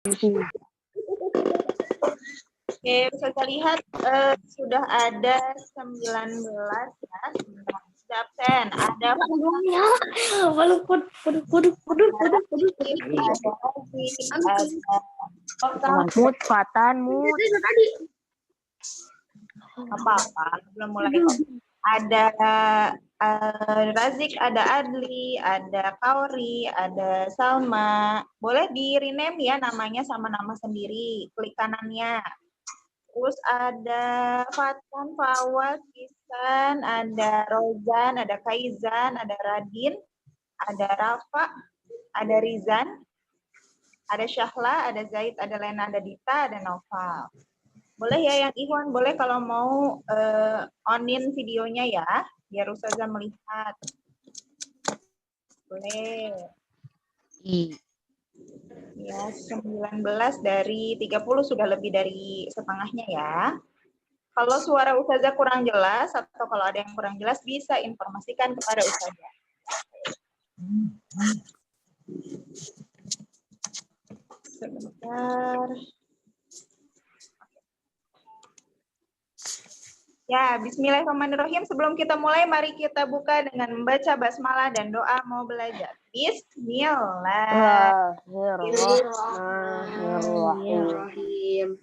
Oke, bisa kita lihat sudah ada 19 ya. Absen. Ada Mood, Fatan, mood. apa-apa, belum mulai kok. Ada Razik, ada Adli, ada Kauri, ada Salma. Boleh di rename ya namanya sama nama sendiri, klik kanannya. Terus ada Fatan, Fawaz, Kisan, ada Rozan, ada Kaizan, ada Radin, ada Rafa, ada Rizan, ada Syahla, ada Zaid, ada Lena, ada Dita, ada Noval. Boleh ya yang Ikhwan, boleh kalau mau on-in videonya ya, biar Ustazah melihat. Boleh. Ya, 19 dari 30 sudah lebih dari setengahnya ya. Kalau suara Ustazah kurang jelas atau kalau ada yang kurang jelas bisa informasikan kepada Ustazah. Sebentar. Ya, bismillahirrahmanirrahim. Sebelum kita mulai, mari kita buka dengan membaca basmalah dan doa mau belajar. Bismillahirrahmanirrahim.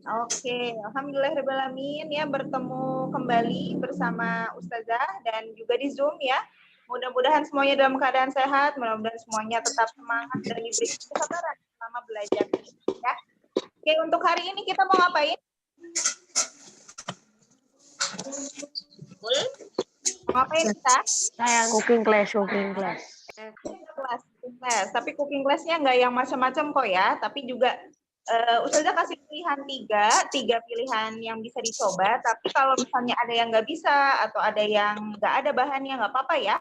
Oke, alhamdulillahirrahmanirrahim ya, bertemu kembali bersama Ustazah dan juga di Zoom ya. Mudah-mudahan semuanya dalam keadaan sehat, mudah-mudahan semuanya tetap semangat dan diberi kesabaran selama belajar ya. Oke, untuk hari ini kita mau ngapain? Mau ngapain kita? Cooking class. Kelas. Tapi cooking class-nya nggak yang macam-macam kok ya, tapi juga Ustazah kasih pilihan tiga pilihan yang bisa dicoba, tapi kalau misalnya ada yang nggak bisa atau ada yang nggak ada bahannya nggak apa-apa ya.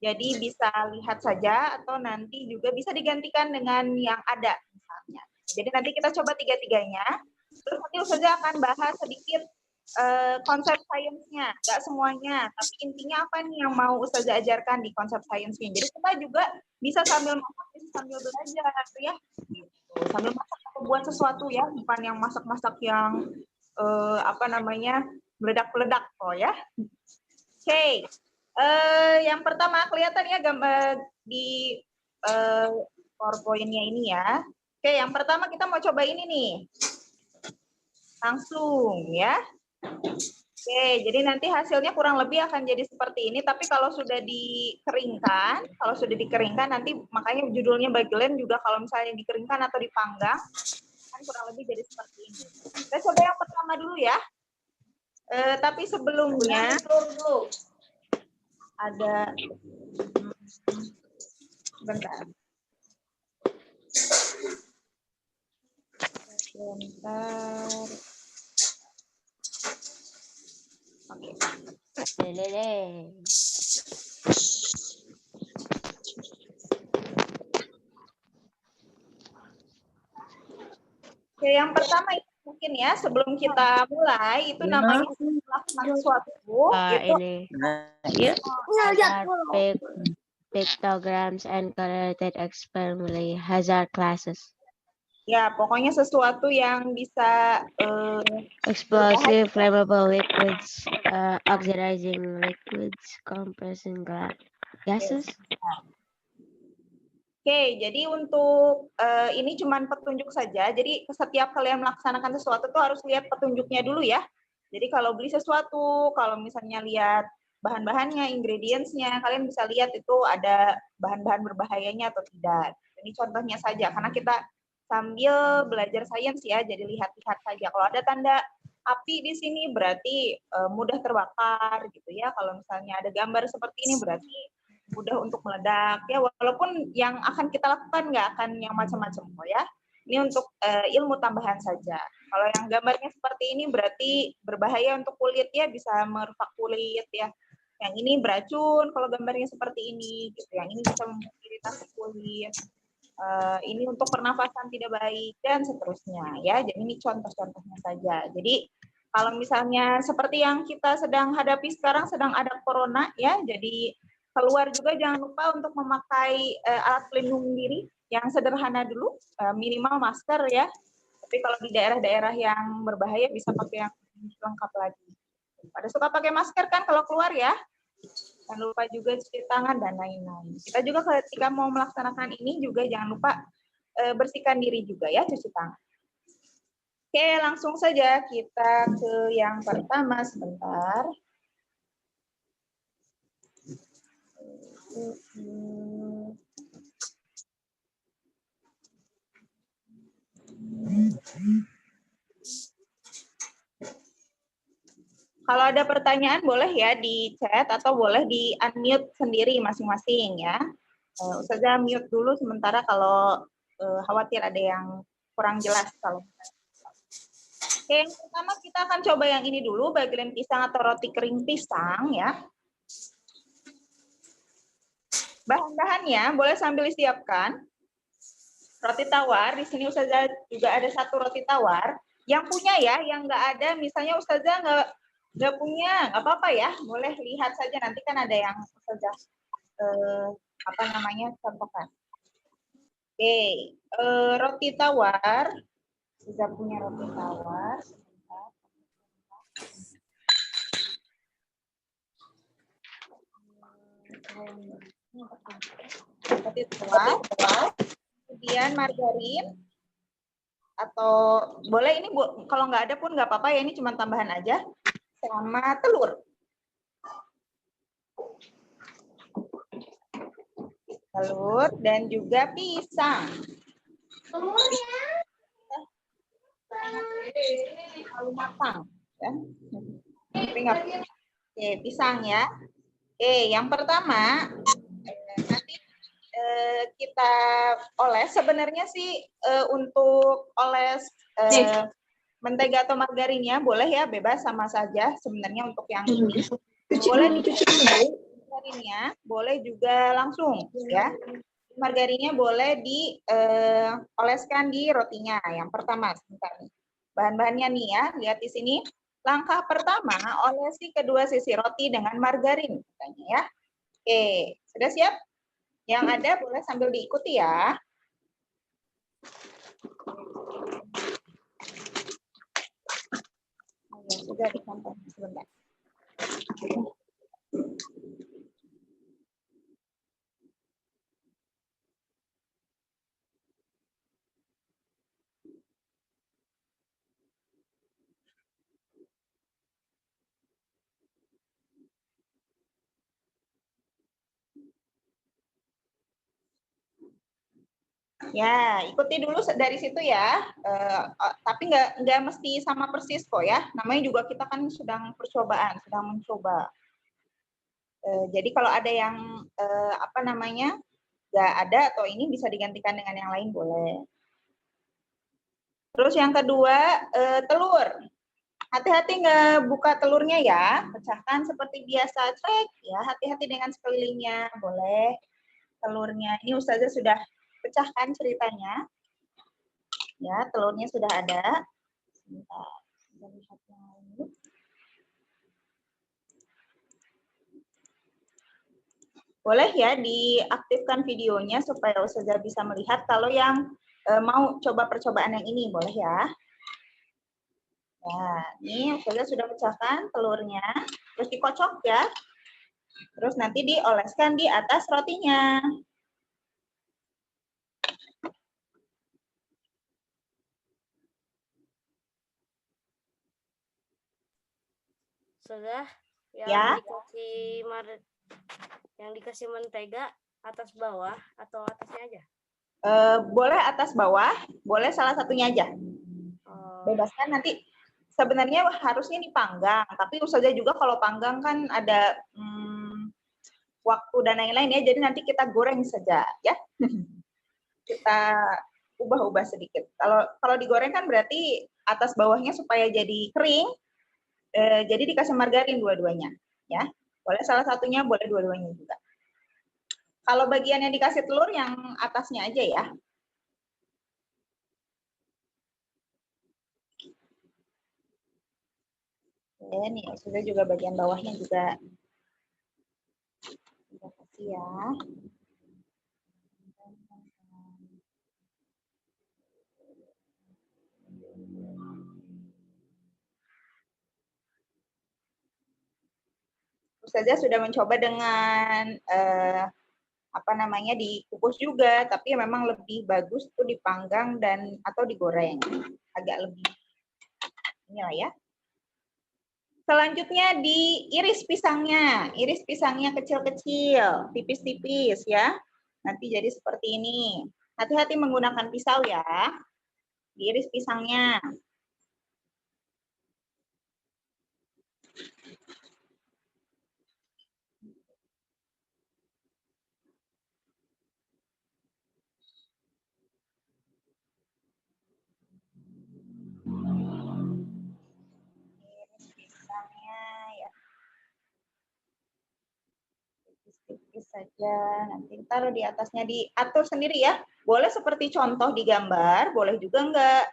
Jadi bisa lihat saja atau nanti juga bisa digantikan dengan yang ada misalnya. Jadi nanti kita coba tiga-tiganya, terus nanti Ustazah akan bahas sedikit konsep sainsnya, nggak semuanya, tapi intinya apa nih yang mau Ustazah ajarkan di konsep sainsnya. Jadi kita juga bisa sambil masak, bisa sambil belajar ya. Gitu. Sambil masak atau buat sesuatu ya, bukan yang masak-masak yang meledak-meledak kok ya. Oke. Yang pertama kelihatan ya gambar di PowerPoint-nya ini ya. Oke, yang pertama kita mau coba ini nih. Langsung ya. Oke, jadi nanti hasilnya kurang lebih akan jadi seperti ini, tapi kalau sudah dikeringkan, nanti makanya judulnya Bagelen juga kalau misalnya dikeringkan atau dipanggang, kan kurang lebih jadi seperti ini. Kita coba yang pertama dulu ya. Tapi sebelumnya ada bentar. Oke. Oke, yang pertama mungkin ya sebelum kita mulai itu namanya melakukan sesuatu itu Pictograms and correlated experimentally hazard classes. Ya, pokoknya sesuatu yang bisa Explosive, flammable liquids, oxidizing liquids, compressing gases. Oke, jadi untuk ini cuma petunjuk saja. Jadi setiap kalian melaksanakan sesuatu tuh harus lihat petunjuknya dulu ya. Jadi kalau beli sesuatu, kalau misalnya lihat bahan-bahannya, ingredients-nya, kalian bisa lihat itu ada bahan-bahan berbahayanya atau tidak. Ini contohnya saja, karena kita sambil belajar sains ya, jadi lihat-lihat saja. Kalau ada tanda api di sini berarti mudah terbakar gitu ya. Kalau misalnya ada gambar seperti ini berarti mudah untuk meledak ya, walaupun yang akan kita lakukan nggak akan yang macam-macam kok ya. Ini untuk ilmu tambahan saja. Kalau yang gambarnya seperti ini berarti berbahaya untuk kulit ya, bisa merusak kulit ya. Yang ini beracun kalau gambarnya seperti ini gitu. Yang ini bisa mengiritasi kulit. Ini untuk pernafasan tidak baik dan seterusnya ya. Jadi ini contoh-contohnya saja. Jadi Kalau misalnya seperti yang kita sedang hadapi sekarang, sedang ada corona ya, jadi keluar juga jangan lupa untuk memakai alat pelindung diri yang sederhana dulu, minimal masker ya. Tapi kalau di daerah-daerah yang berbahaya bisa pakai yang lengkap lagi. Pada suka pakai masker kan kalau keluar ya. Jangan lupa juga cuci tangan dan lain-lain. Kita juga ketika mau melaksanakan ini juga jangan lupa bersihkan diri juga ya, cuci tangan. Oke, langsung saja kita ke yang pertama sebentar. Kalau ada pertanyaan boleh ya di chat atau boleh di unmute sendiri masing-masing ya. Ustazah mute dulu sementara kalau khawatir ada yang kurang jelas kalau. Oke, yang pertama kita akan coba yang ini dulu, bagelen pisang atau roti kering pisang ya. Bahan-bahannya boleh sambil disiapkan. Roti tawar, di sini Ustazah juga ada 1 roti tawar. Yang punya ya, yang nggak ada, misalnya Ustazah nggak punya, nggak apa-apa ya, boleh lihat saja, nanti kan ada yang Ustazah contohkan. Oke, roti tawar, Ustazah punya roti tawar. Roti tawar, kemudian margarin, atau boleh ini kalau nggak ada pun nggak apa-apa ya, ini cuma tambahan aja, sama telur. Telur dan juga pisang. Kalau matang ya. Oke, pisang ya. Oke, yang pertama nanti kita oles. Sebenarnya sih untuk oles mentega atau margarinnya boleh ya, bebas sama saja sebenarnya untuk yang ini. Boleh dicuci margarinnya, boleh juga langsung ya. Margarinnya boleh dioleskan di rotinya. Yang pertama, sebentar nih. Bahan-bahannya nih ya, lihat di sini. Langkah pertama, olesi kedua sisi roti dengan margarin, katanya ya. Oke, sudah siap? Yang ada boleh sambil diikuti ya. Sudah dikontrol sebentar. Ya, ikuti dulu dari situ ya. Tapi nggak mesti sama persis kok ya. Namanya juga kita kan sedang percobaan, sedang mencoba. Jadi kalau ada yang nggak ada atau ini bisa digantikan dengan yang lain boleh. Terus yang kedua, telur. Hati-hati nggak buka telurnya ya. Pecahkan seperti biasa. Cek ya. Hati-hati dengan sekelilingnya. Boleh. Telurnya. Ini Ustazah sudah pecahkan ceritanya. Ya, telurnya sudah ada. Sebentar. Kita lihat yang lain. Boleh ya diaktifkan videonya supaya Ustazah bisa melihat. Kalau yang mau coba percobaan yang ini, boleh ya. Nah, ini Ustazah sudah pecahkan telurnya. Terus dikocok ya. Terus nanti dioleskan di atas rotinya. Sudah Ya. Yang dikasih mentega atas bawah atau atasnya aja? Boleh atas bawah, boleh salah satunya aja. Bebaskan nanti. Sebenarnya harusnya dipanggang, tapi Ustazah juga kalau panggang kan ada waktu dan lain-lain ya, jadi nanti kita goreng saja ya. Kita ubah-ubah sedikit. Kalau digoreng kan berarti atas bawahnya supaya jadi kering, jadi dikasih margarin dua-duanya ya. Boleh salah satunya, boleh dua-duanya juga. Kalau bagian yang dikasih telur yang atasnya aja ya. Oke, nih sudah juga bagian bawahnya juga. Terima kasih ya. Ustazah sudah mencoba dengan apa namanya dikukus juga, tapi memang lebih bagus tuh dipanggang dan atau digoreng, agak lebih inilah ya. Selanjutnya diiris pisangnya, iris pisangnya kecil-kecil, tipis-tipis ya. Nanti jadi seperti ini. Hati-hati menggunakan pisau ya. Diiris pisangnya. Ya. Tipis-tipis saja, nanti taruh di atasnya, diatur sendiri ya. Boleh seperti contoh di gambar, boleh juga enggak.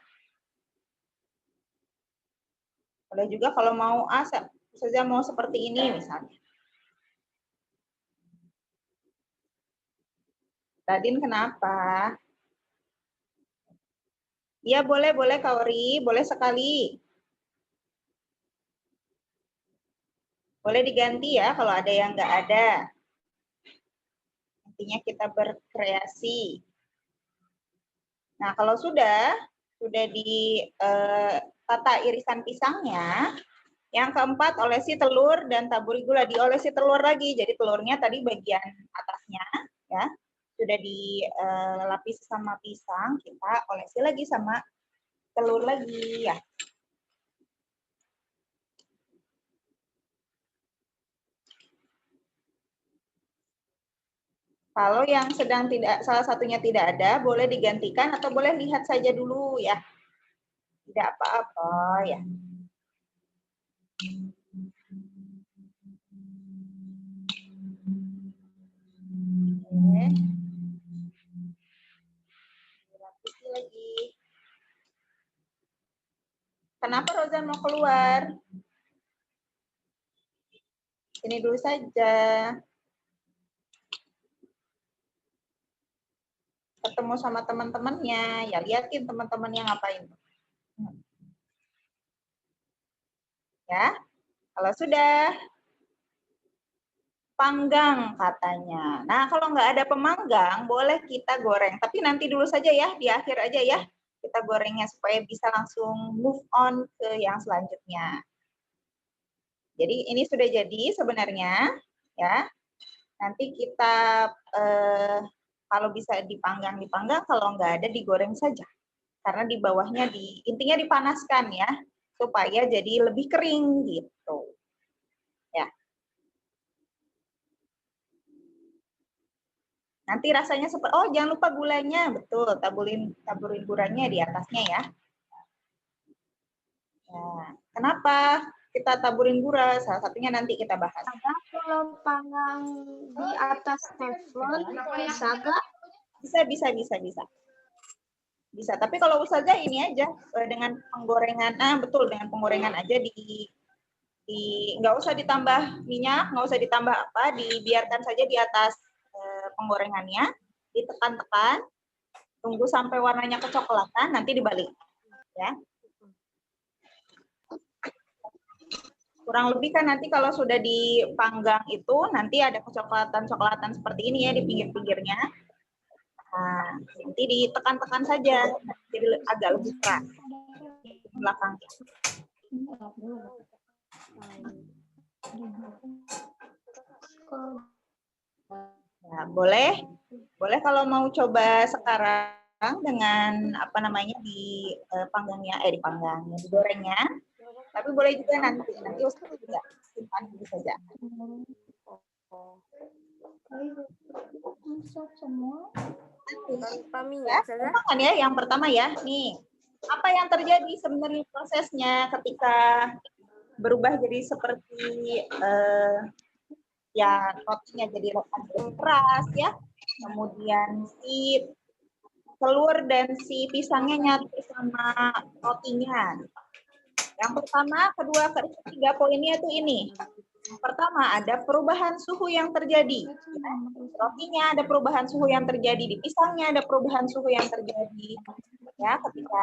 Boleh juga kalau mau saja mau seperti ini misalnya. Radin kenapa? Iya boleh Kaori, boleh sekali. Boleh diganti ya kalau ada yang nggak ada. Intinya kita berkreasi. Nah, kalau sudah ditata irisan pisangnya, yang keempat olesi telur dan taburi gula. Diolesi telur lagi, jadi telurnya tadi bagian atasnya ya sudah dilapisi sama pisang, kita olesi lagi sama telur lagi ya. Kalau yang salah satunya tidak ada, boleh digantikan atau boleh lihat saja dulu ya. Tidak apa-apa ya. Oke. Dilapisi lagi. Kenapa Rozan mau keluar? Ini dulu saja. Ketemu sama teman-temannya, ya liatin teman-temannya ngapain. Ya, kalau sudah panggang katanya. Nah, kalau nggak ada pemanggang, boleh kita goreng. Tapi nanti dulu saja ya, di akhir aja ya. Kita gorengnya supaya bisa langsung move on ke yang selanjutnya. Jadi ini sudah jadi sebenarnya, ya. Nanti kita kalau bisa dipanggang, kalau nggak ada digoreng saja. Karena di bawahnya intinya dipanaskan ya, supaya jadi lebih kering gitu. Ya. Nanti rasanya seperti, oh jangan lupa gulanya, betul, taburin gulanya di atasnya ya. Ya. Kenapa kita taburin gula? Salah satunya nanti kita bahas. Kalau panggang di atas teflon bisa gak? Bisa. Bisa, tapi kalau Ustazah ini aja dengan penggorengan, betul, dengan penggorengan aja nggak usah ditambah minyak, nggak usah ditambah apa, dibiarkan saja di atas penggorengannya, ditekan-tekan, tunggu sampai warnanya kecoklatan, nanti dibalik, ya. Kurang lebih kan nanti kalau sudah dipanggang itu nanti ada kecoklatan-coklatan seperti ini ya di pinggir-pinggirnya. Nah, nanti ditekan-tekan saja, jadi agak lebih keras di belakangnya. Ya, boleh kalau mau coba sekarang dengan apa namanya digorengnya, tapi boleh juga nanti Ustaz juga simpan dulu saja. Ya, yang pertama ya, nih apa yang terjadi sebenarnya prosesnya ketika berubah jadi seperti ya rotinya jadi keras ya, kemudian si telur dan si pisangnya nyatu sama rotinya. Yang pertama, kedua, ketiga poinnya itu ini. Yang pertama, ada perubahan suhu yang terjadi. Rotinya ada perubahan suhu yang terjadi, di pisangnya ada perubahan suhu yang terjadi. Ya, ketika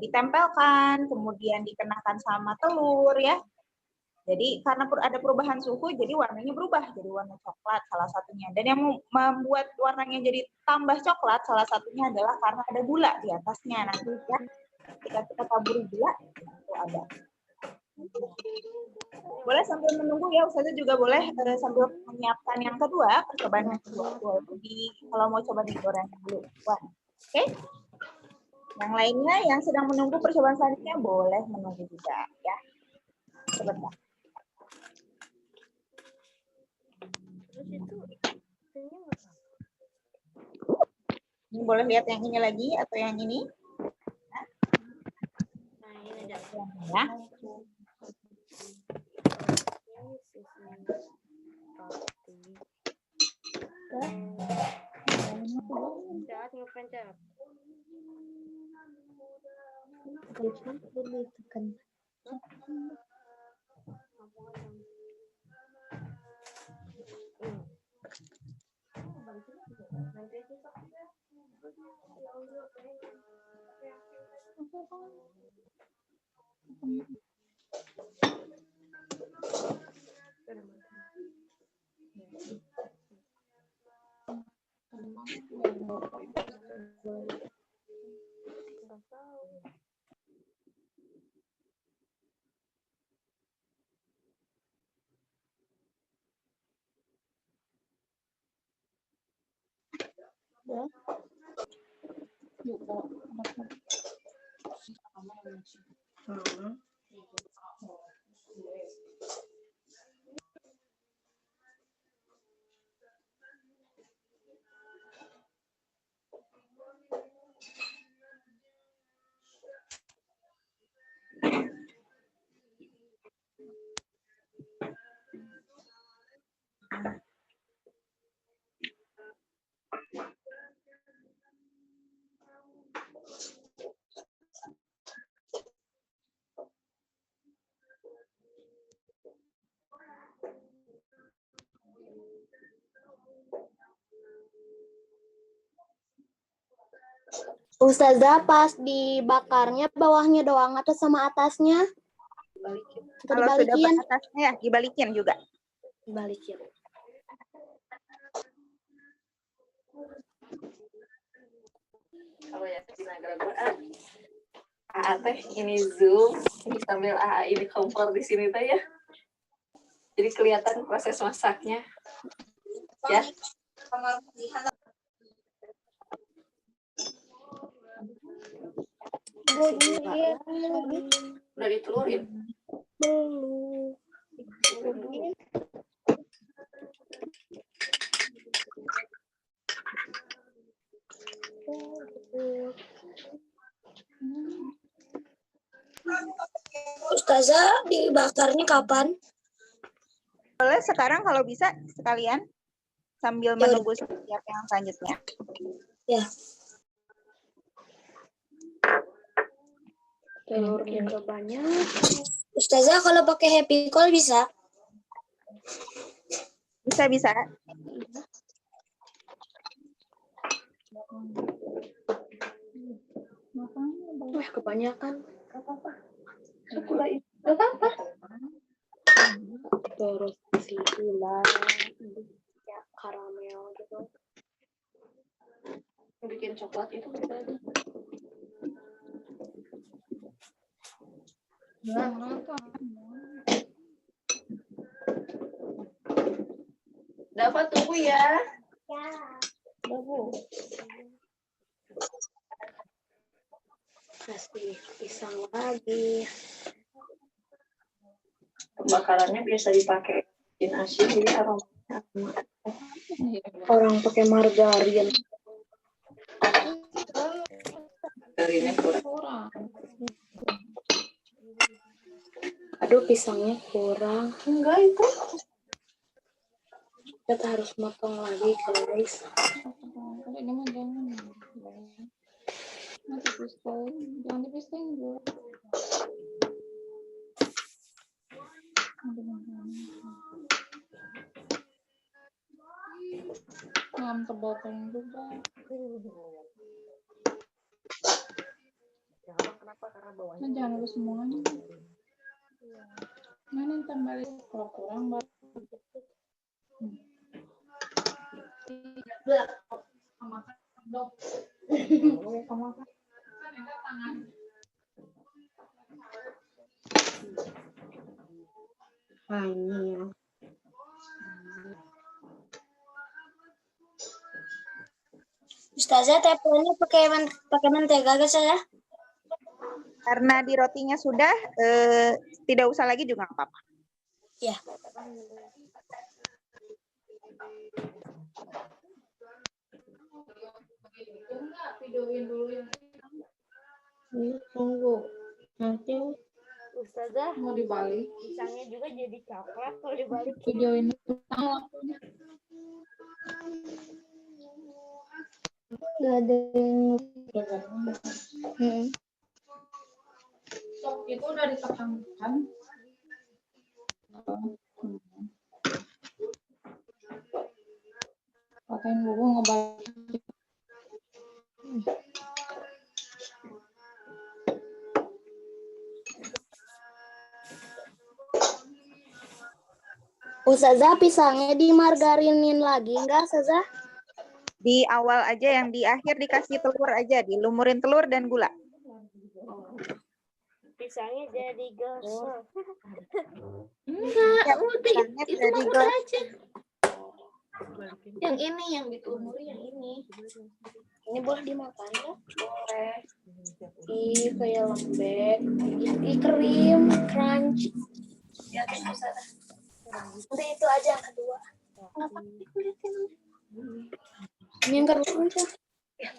ditempelkan, kemudian dikenakan sama telur ya. Jadi karena ada perubahan suhu, jadi warnanya berubah, jadi warna coklat salah satunya. Dan yang membuat warnanya jadi tambah coklat salah satunya adalah karena ada gula di atasnya nanti ya. Ketika kita taburi gula, itu ada. Boleh sambil menunggu ya, Ustazah juga boleh sambil menyiapkan yang kedua, percobaan yang kedua. Kalau mau coba digoreng dulu. Oke? Yang lainnya yang sedang menunggu percobaan selanjutnya boleh menunggu juga ya. Sebentar. Ini boleh lihat yang ini lagi atau yang ini? Ya. Ustazah, pas dibakarnya bawahnya doang atau sama atasnya? Kalau sudah beratasnya ya dibalikin juga. Dibalikin. Kalau yang teh ini Zoom, ini sambil ini kompor di sini teh ya. Jadi kelihatan proses masaknya. Ya. Udah ditelurin? Belum. Ustazah, dibakarnya kapan? Boleh sekarang kalau bisa sekalian sambil menunggu siap yang selanjutnya. Ya. Telurnya banyak. Ustazah, kalau pakai happy call bisa? Bisa. Wah, kebanyakan. Gak apa-apa. Gak apa-apa. Terus isi gula, ya karamel gitu. Bikin coklat itu kita. Dapat tunggu ya. Ya. Kasih pisang lagi. Pembakarannya biasa dipakai asin, jadi aromanya Orang pakai margarin. margarinnya kurang. Aduh, pisangnya kurang. Enggak itu. Kita harus motong lagi, guys. Ini mah jangan. Nanti pisang, jangan dipisang juga. Ngam terbotong juga. Kan jangan lupa semuanya. Mana yang tambah kalau kurang baru. Ini. Ustazah, tepungnya pakai mentega guys ya? Karena di rotinya sudah, tidak usah lagi juga nggak apa-apa. Ya. Videoin dulu yang Tunggu. Nanti Ustazah, mau dibalik. pisangnya juga jadi coklat kalau dibalik. Videoin dulu waktunya. nggak ada yang Sok itu udah ditekan kan? Pakein bubuk ngebalik. Ustazah, pisangnya dimargarinin lagi enggak, Ustazah? Di awal aja, yang di akhir dikasih telur aja, dilumurin telur dan gula. Pisangnya jadi gosong. Enggak, Ya, udah pisangnya itu jadi mah udah aja. Yang ini yang ditumuri yang ini. Ini boleh dimakan ya? Boleh. Ih, kayak lembek. Ih, krim, crunch. Ya, Ustazah. Udah itu aja yang kedua. Kenapa dilihatin? Ini yang kedua aja. Ya,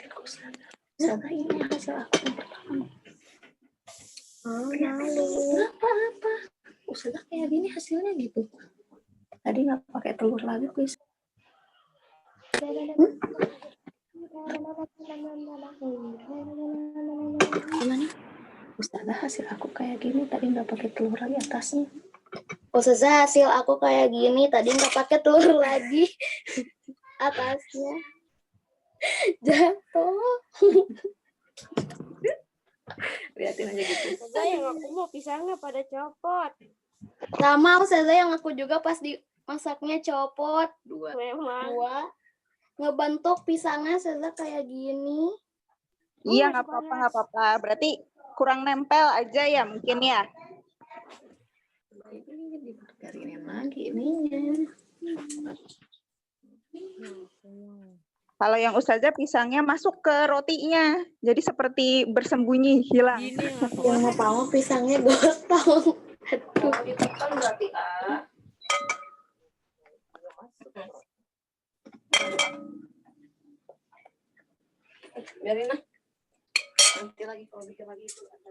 Ustazah, ini hasil aku yang pertama. Oh, apa? Ustazah kayak gini hasilnya gitu. Tadi nggak pakai telur lagi, please. Gimana? Ustazah, hasil aku kayak gini, tadi nggak pakai telur lagi atasnya. Ustazah, hasil aku kayak gini, tadi nggak pakai telur lagi atasnya. Jatuh. Lihatin aja gitu. Ustazah, yang aku mau pisangnya pada copot. Sama Ustazah, yang aku juga pas dimasaknya copot. Dua. Ngebentuk pisangnya Ustazah kayak gini. Iya, nggak apa-apa. Berarti kurang nempel aja ya mungkin ya. Ini dimargarinin lagi ininya. Kalau yang Ustazah pisangnya masuk ke rotinya, jadi seperti bersembunyi, hilang. Yang mau pisangnya gotong. Kalau ditekan berarti A. Biarin lah. Nanti lagi kalau bikin lagi itu ada.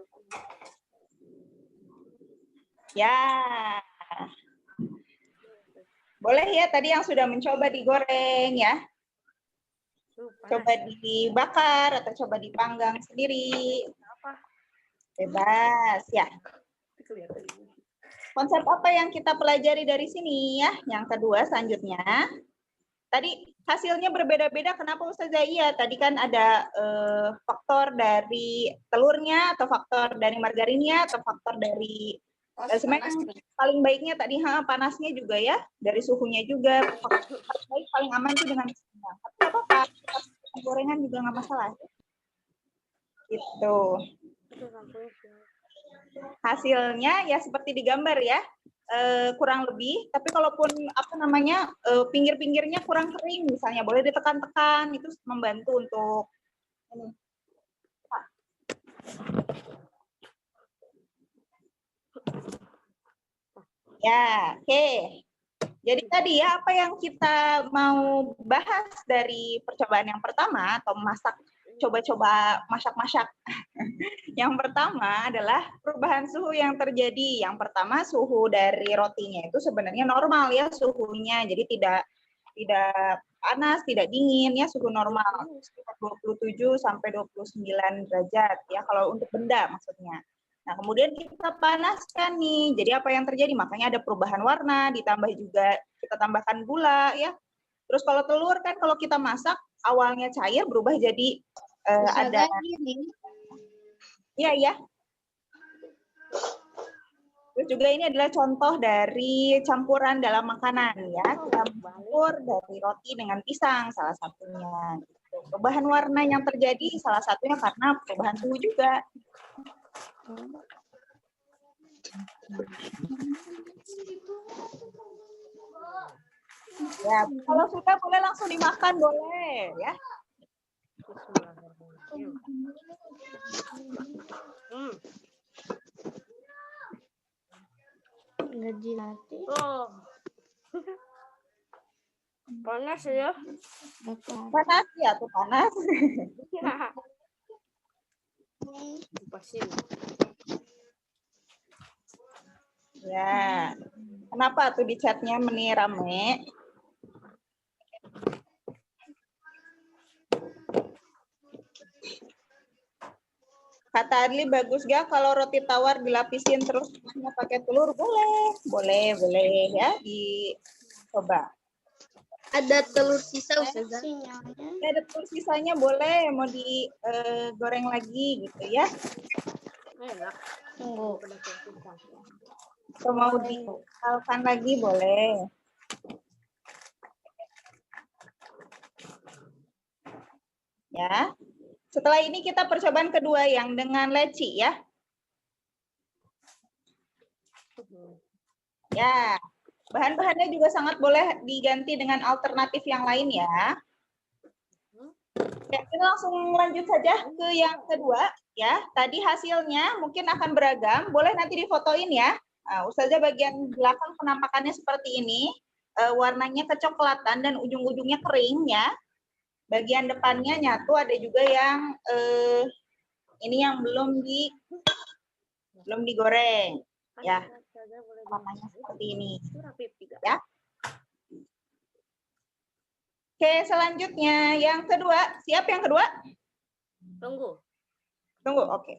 Ya. Boleh ya, tadi yang sudah mencoba digoreng ya. Coba dibakar atau coba dipanggang sendiri. Bebas ya. Konsep apa yang kita pelajari dari sini ya? Yang kedua selanjutnya. Tadi hasilnya berbeda-beda. Kenapa Ustazah? Iya, tadi kan ada faktor dari telurnya atau faktor dari margarinnya atau faktor dari sebenarnya paling baiknya tadi panasnya juga ya, dari suhunya juga. Paling aman itu dengan pisang. Tapi nggak apa-apa, gorengan juga nggak masalah. Gitu. Hasilnya ya seperti digambar ya, kurang lebih. Tapi kalaupun pinggir-pinggirnya kurang kering, misalnya boleh ditekan-tekan, itu membantu untuk ini. Ya, oke. Jadi tadi ya, apa yang kita mau bahas dari percobaan yang pertama atau coba-coba masak-masak. Yang pertama adalah perubahan suhu yang terjadi. Yang pertama, suhu dari rotinya itu sebenarnya normal ya suhunya. Jadi tidak panas, tidak dingin ya, suhu normal. Sekitar 27 sampai 29 derajat ya kalau untuk benda maksudnya. Nah, kemudian kita panaskan nih. Jadi apa yang terjadi? Makanya ada perubahan warna, ditambah juga kita tambahkan gula ya. Terus kalau telur kan kalau kita masak awalnya cair berubah jadi ada iya. Terus juga ini adalah contoh dari campuran dalam makanan ya. Kita campur dari roti dengan pisang salah satunya. Perubahan warna yang terjadi salah satunya karena perubahan suhu juga. Ya, kalau sudah boleh langsung dimakan boleh ya. Nggak dilatih. Oh. Panas ya. Panas ya tuh panas. Pasin. Ya. Kenapa tuh di chatnya meni rame? Kata Adli bagus gak kalau roti tawar dilapisin terus pakai telur? Boleh ya dicoba. Ada telur sisa Ustazah. Ya, ada telur sisanya boleh mau digoreng lagi gitu ya. Enak. Tunggu. Atau mau dikalkan lagi boleh. Ya. Setelah ini kita percobaan kedua yang dengan leci ya. Ya. Bahan-bahannya juga sangat boleh diganti dengan alternatif yang lain ya. Ya, kita langsung lanjut saja ke yang kedua ya. Tadi hasilnya mungkin akan beragam, boleh nanti difotoin ya. Nah, Ustazah bagian belakang penampakannya seperti ini, warnanya kecoklatan dan ujung-ujungnya kering ya. Bagian depannya nyatu, ada juga yang ini yang belum digoreng ya. Warnanya seperti ini ya. Oke, selanjutnya yang kedua. Siap yang kedua? Tunggu. Oke.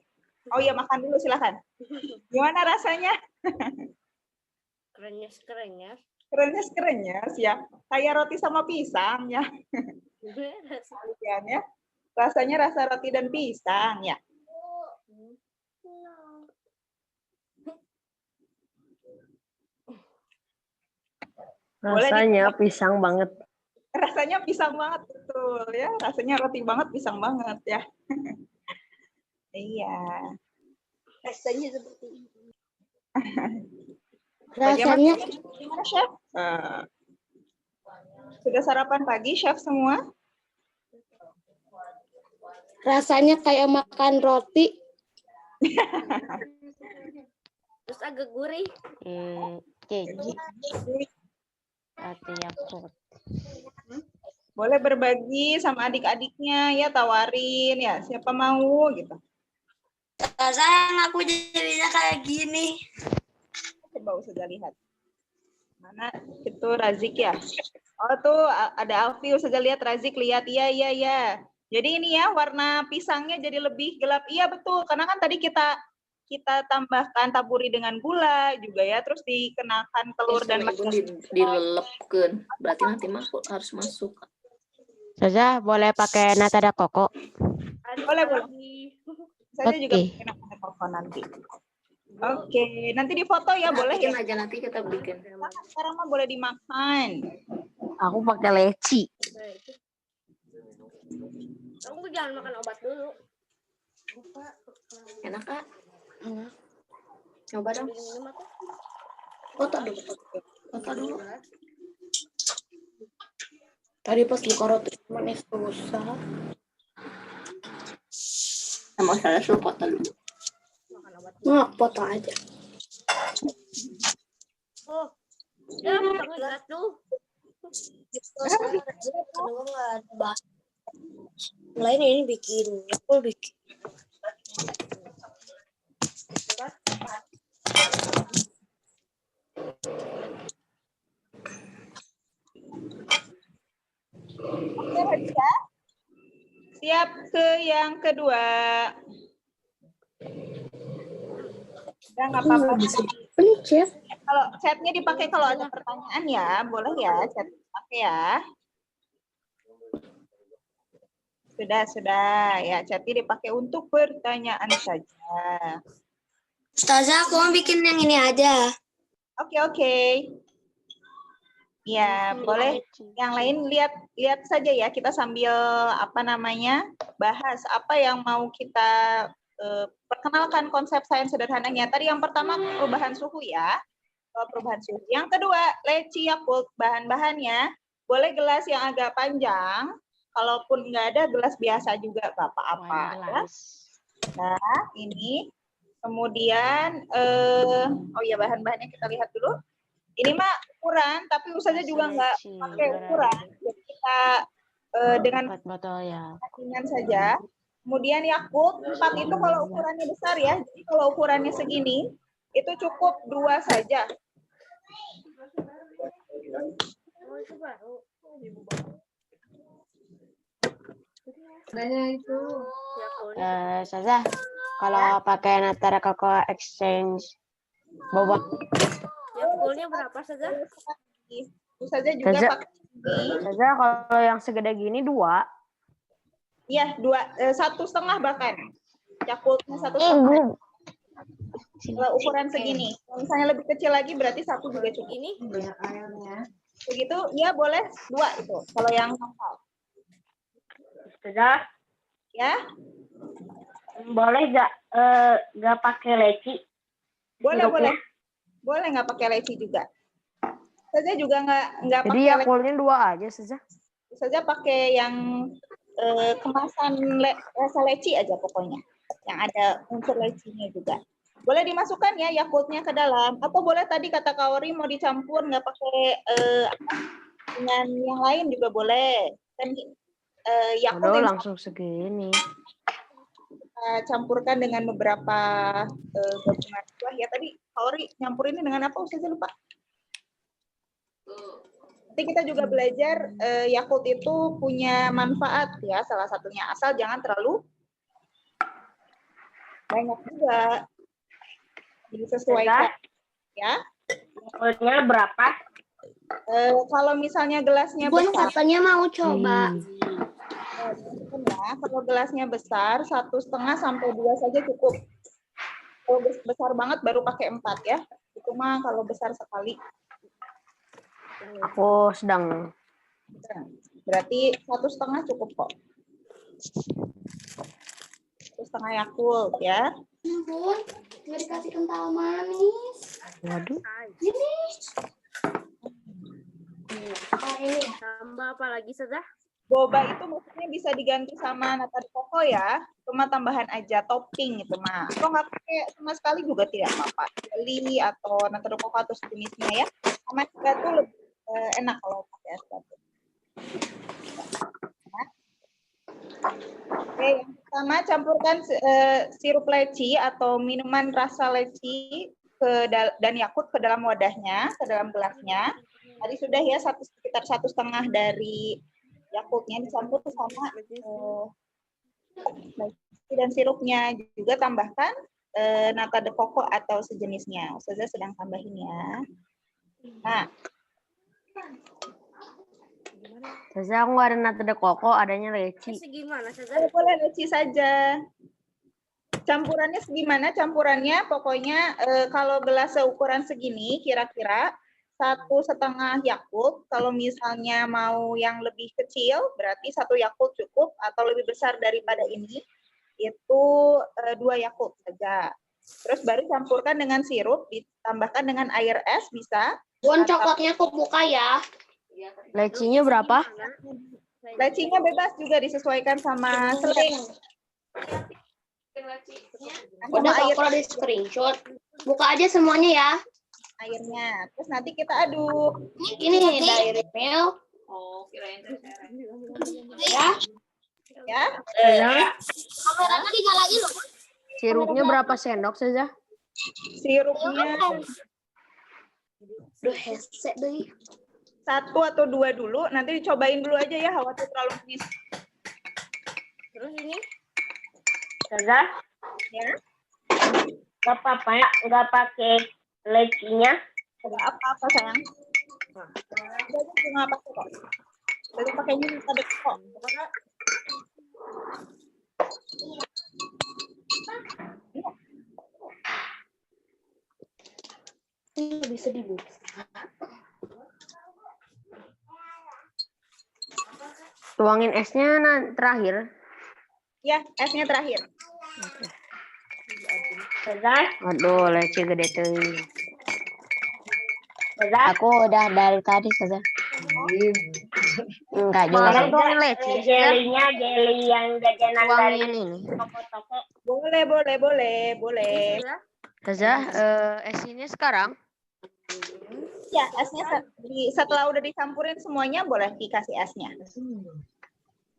Oh iya, makan dulu silakan. Gimana rasanya? Kerenyes. Kerenyes ya. Kayak roti sama pisang ya. Ya. Rasanya rasa roti dan pisang ya. Rasanya pisang banget. Rasanya pisang banget betul ya. Rasanya roti banget, pisang banget ya. Iya. Rasanya seperti ini. Rasanya gimana, Chef? Sudah sarapan pagi, Chef semua? Rasanya kayak makan roti. Terus agak gurih. Keju. Roti Yakult. Boleh berbagi sama adik-adiknya ya, tawarin ya, siapa mau gitu. Sayang aku jadinya kayak gini. Coba Ustazah lihat. Mana itu Razik ya? Oh tuh ada Alfi, Ustazah lihat Razik lihat. Iya. Jadi ini ya warna pisangnya jadi lebih gelap. Iya betul, karena kan tadi kita tambahkan taburi dengan gula juga ya, terus dikenakan telur dan dilelepkan. Berarti nanti harus masuk. Ustazah boleh pakai nata da koko? Boleh. Saya juga pakai nata koko nanti. Oke, nanti difoto ya, boleh ya? Aja nanti kita bikin. Sekarang mah boleh dimakan. Aku pakai leci. Kamu jangan makan obat dulu. Enak Kak? Coba dong. Foto dulu. Tadi pas buka roti manis susah. Sama saya suruh foto dulu. Nggak, foto aja. Oh, ya pakai gelas tuh. Kedua nggak ada bahas. Lain ini aku bikin. Oke, Hadija. Siap ke yang kedua. Ya nggak apa-apa. Ini chat. Kalau chatnya dipakai kalau ada pertanyaan ya, boleh ya chat dipakai ya. Sudah ya, chatnya dipakai untuk pertanyaan saja. Ustazah, aku mau bikin yang ini aja. Oke. Ya, boleh. Yang lain lihat saja ya, kita sambil bahas apa yang mau kita perkenalkan konsep sains sederhananya. Tadi yang pertama perubahan suhu ya. Perubahan suhu. Yang kedua, leci Yakult, bahan-bahannya boleh gelas yang agak panjang. Kalaupun nggak ada gelas biasa juga nggak apa-apa. Ya. Nah, ini kemudian bahan-bahannya kita lihat dulu. Ini mah ukuran, tapi Ustazah juga nggak pakai ukuran. Jadi kita dengan botol ya. ringan saja. Kemudian Yakult 4 itu kalau ukurannya besar ya. Jadi kalau ukurannya segini, itu cukup 2 saja. Saza, kalau pakai Nata Coco Exchange bobot. Yakultnya berapa saja? Ustazah juga Ustazah. pakai ini. Saza kalau yang segede gini 2. Iya, 1,5 bahkan. Yakultnya 1,5. Kalau ukuran segini. Kalau misalnya lebih kecil lagi berarti 1 juga cukup. Ini Begitu, ya boleh 2 itu. Kalau yang normal. Saza, Ya, boleh nggak pakai leci? boleh. Sirupnya? Boleh nggak pakai leci juga. Saja juga nggak Jadi pakai leci. Yakultnya 2 aja Saza. Saja pakai yang kemasan rasa leci aja pokoknya. Yang ada unsur lecinya juga. Boleh dimasukkan ya Yakultnya ke dalam. Atau boleh tadi kata Kaori mau dicampur nggak pakai dengan yang lain juga boleh. Kan Yakult Aduh, yang langsung segini. kita campurkan dengan beberapa gabungan buah ya. Tadi Kaori nyampurinnya dengan apa? Saya lupa. Nanti kita juga belajar Yakult itu punya manfaat ya. Salah satunya asal jangan terlalu banyak juga. Disesuaikan ya. Yakultnya berapa? Kalau misalnya gelasnya Bun besar, katanya mau coba. ya, kalau gelasnya besar 1,5 sampai 2 saja cukup. Kalau besar banget baru pakai 4 ya. Itu mah kalau besar sekali. Aku sedang. Berarti 1,5 cukup kok. 1,5 Yakult ya. Bun, nggak dikasih kental manis. Waduh. Ini. Ini. tambah apa lagi saja? Boba itu maksudnya bisa diganti sama nata de coco ya. Cuma tambahan aja topping itu mah. Atau nggak pakai sama sekali juga tidak apa-apa. Jelly atau nata de coco atau sejenisnya ya. Sama juga tuh lebih enak kalau pakai es batu. Oke, yang pertama campurkan sirup leci atau minuman rasa leci dan Yakult ke dalam wadahnya, ke dalam gelasnya. Tadi sudah ya sekitar 1,5 dari Yakultnya dicampur sama leci dan sirupnya. Juga tambahkan nata de coco atau sejenisnya. Ustazah sedang tambahin ya. Nah, Saza aku nggak ada nata de coco, adanya leci. Segimana saja? boleh leci saja. Campurannya segimana? Campurannya pokoknya kalau gelas seukuran segini kira-kira 1,5 Yakult. Kalau misalnya mau yang lebih kecil berarti 1 Yakult cukup, atau lebih besar daripada ini itu 2 Yakult saja. Terus baru campurkan dengan sirup, ditambahkan dengan air es bisa. Bun, coklatnya aku buka ya. Lecinya berapa? Lecinya bebas juga disesuaikan sama selera. Udah aku di screenshot. Buka aja semuanya ya. Airnya. Terus nanti kita aduk. Ini Dairy Milk. Oh, kirain Ya. Ya. Kameranya dinyalain loh. Sirupnya berapa sendok Saza? Sirupnya Duh, hesek deh. 1 atau 2 dulu. Nanti dicobain dulu aja ya, khawatir terlalu manis. Terus ini Saza? Ya. Gak apa-apa, nggak pakai lecinya. Tidak apa-apa sayang. Jadi nggak pakai kok. Jadi pakainya tadi kok. Ini bisa dibuka. Tuangin esnya terakhir. Ya, esnya terakhir. Ustazah, Waduh, leci gede tuh. Ustazah. Aku udah dari tadi saja. Enggak juga. Sekarang Tuangin leci. jelinya jeli yang jajanan dari Tuangin ini. toko-toko. Boleh. Ustazah, esnya sekarang. Ya, esnya setelah udah dicampurin semuanya boleh dikasih esnya.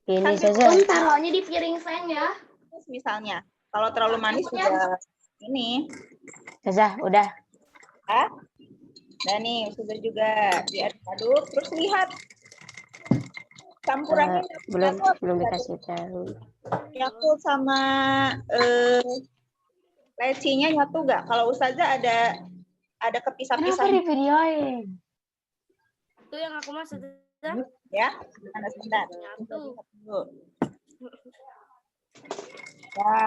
Ini Sambil saja. Taruhnya di piring sayang ya. Terus misalnya, kalau terlalu manis juga ini. Ustazah, udah. Ya. Dan nih sudah juga diaduk-aduk. Terus lihat campurannya Belum dikasih tahu. Yakult sama lecinya nyatu nggak? Kalau Ustazah ada kepisah-pisah videoin? Itu yang aku mau Ustazah. ya. Sebentar. Nyatu. Ya.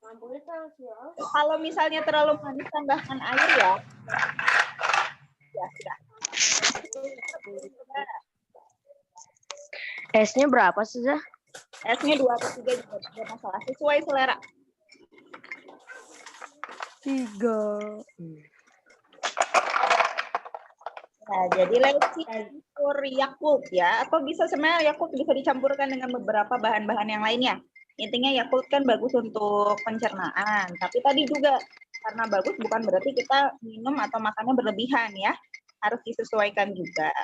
Lampunya terus ya. Kalau misalnya terlalu manis tambahkan air ya. Ya, sudah. Esnya berapa Ustazah? Esnya 2 atau 3 juga tidak masalah. Sesuai selera. 3. Nah, jadi leci campur Yakult ya, atau bisa sebenarnya Yakult bisa dicampurkan dengan beberapa bahan-bahan yang lainnya. Intinya Yakult kan bagus untuk pencernaan, tapi tadi juga karena bagus bukan berarti kita minum atau makannya berlebihan ya, harus disesuaikan juga.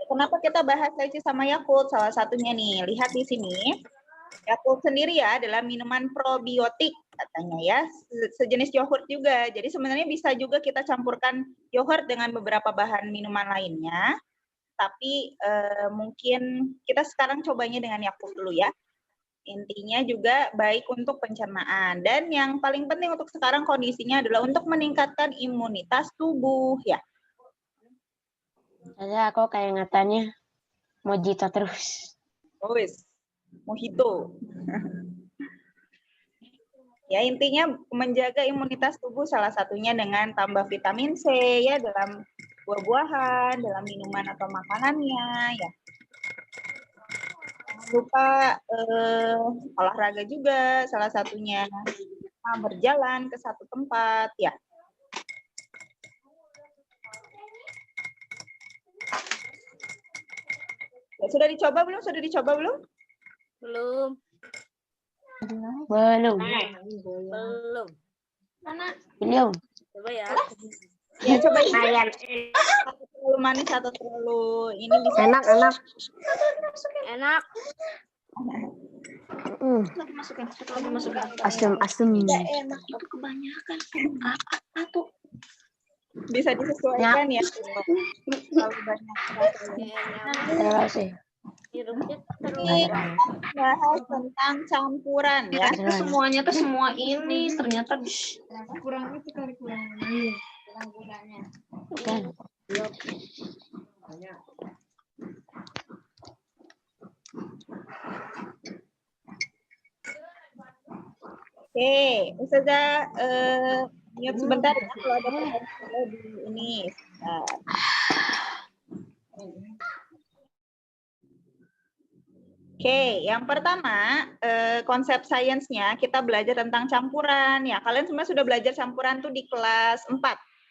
Kenapa kita bahas leci sama Yakult? Salah satunya nih, lihat di sini. Yakult sendiri ya adalah minuman probiotik katanya ya, sejenis yogurt juga. Jadi sebenarnya bisa juga kita campurkan yogurt dengan beberapa bahan minuman lainnya. Tapi mungkin kita sekarang cobanya dengan Yakult dulu ya. Intinya juga baik untuk pencernaan. Dan yang paling penting untuk sekarang kondisinya adalah untuk meningkatkan imunitas tubuh ya. Ustazah, aku kayak ngatanya mojito terus. Oh, mojito. Ya, intinya menjaga imunitas tubuh salah satunya dengan tambah vitamin C ya dalam buah-buahan, dalam minuman atau makanannya ya. Jangan lupa olahraga juga salah satunya, berjalan ke satu tempat ya. Ya, sudah dicoba belum? Belum. Belum. Belum. Coba ya. Ya, coba Lumayan. terlalu manis atau terlalu ini bisa. Enak. Enak. Asem. Enak itu kebanyakan. Apa tuh? Bisa disesuaikan ya. Terlalu banyak rasanya. Terlalu sih. Sirupnya Ini terus. bahas tentang campuran ya. Semuanya tuh semua ini ternyata Kurangnya sekali kurang-kurangnya. Bukan. Oke, Ustazah mute sebentar ya kalau ada pertanyaan di ini. Oke, yang pertama konsep sainsnya kita belajar tentang campuran ya. Kalian semua sudah belajar campuran tuh di kelas 4.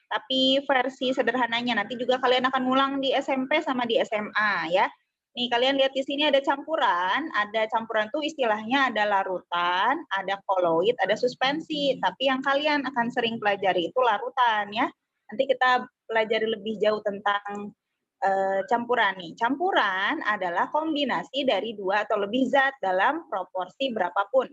Tapi versi sederhananya nanti juga kalian akan ngulang di SMP sama di SMA ya. Nih kalian lihat di sini ada campuran tuh istilahnya ada larutan, ada koloid, ada suspensi. Tapi yang kalian akan sering pelajari itu larutan ya. Nanti kita pelajari lebih jauh tentang campuran nih. Campuran adalah kombinasi dari 2 atau lebih zat dalam proporsi berapapun.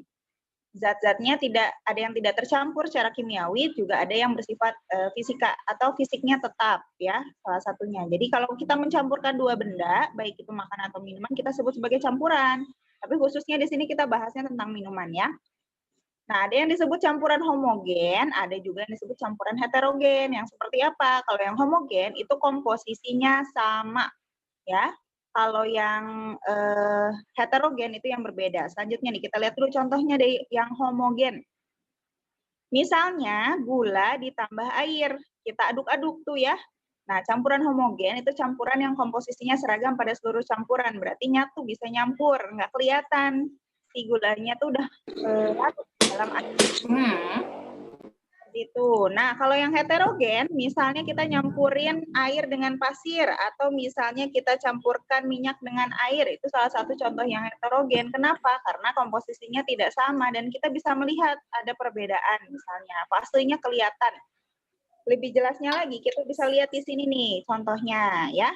Zat-zatnya tidak ada yang tidak tercampur secara kimiawi, juga ada yang bersifat fisika atau fisiknya tetap ya, salah satunya. Jadi kalau kita mencampurkan 2 benda, baik itu makanan atau minuman, kita sebut sebagai campuran. Tapi khususnya di sini kita bahasnya tentang minuman ya. Nah, ada yang disebut campuran homogen, ada juga yang disebut campuran heterogen. Yang seperti apa? Kalau yang homogen itu komposisinya sama, ya. Kalau yang heterogen itu yang berbeda. Selanjutnya nih, kita lihat dulu contohnya dari yang homogen. Misalnya gula ditambah air, kita aduk-aduk tuh ya. Nah, campuran homogen itu campuran yang komposisinya seragam pada seluruh campuran, berarti nyatu, bisa nyampur, nggak kelihatan. Si gulanya tuh udah larut dalam air. Itu. Nah, kalau yang heterogen, misalnya kita nyampurin air dengan pasir, atau misalnya kita campurkan minyak dengan air, itu salah satu contoh yang heterogen. Kenapa? Karena komposisinya tidak sama, dan kita bisa melihat ada perbedaan, misalnya. Fasenya kelihatan. Lebih jelasnya lagi, kita bisa lihat di sini nih, contohnya ya.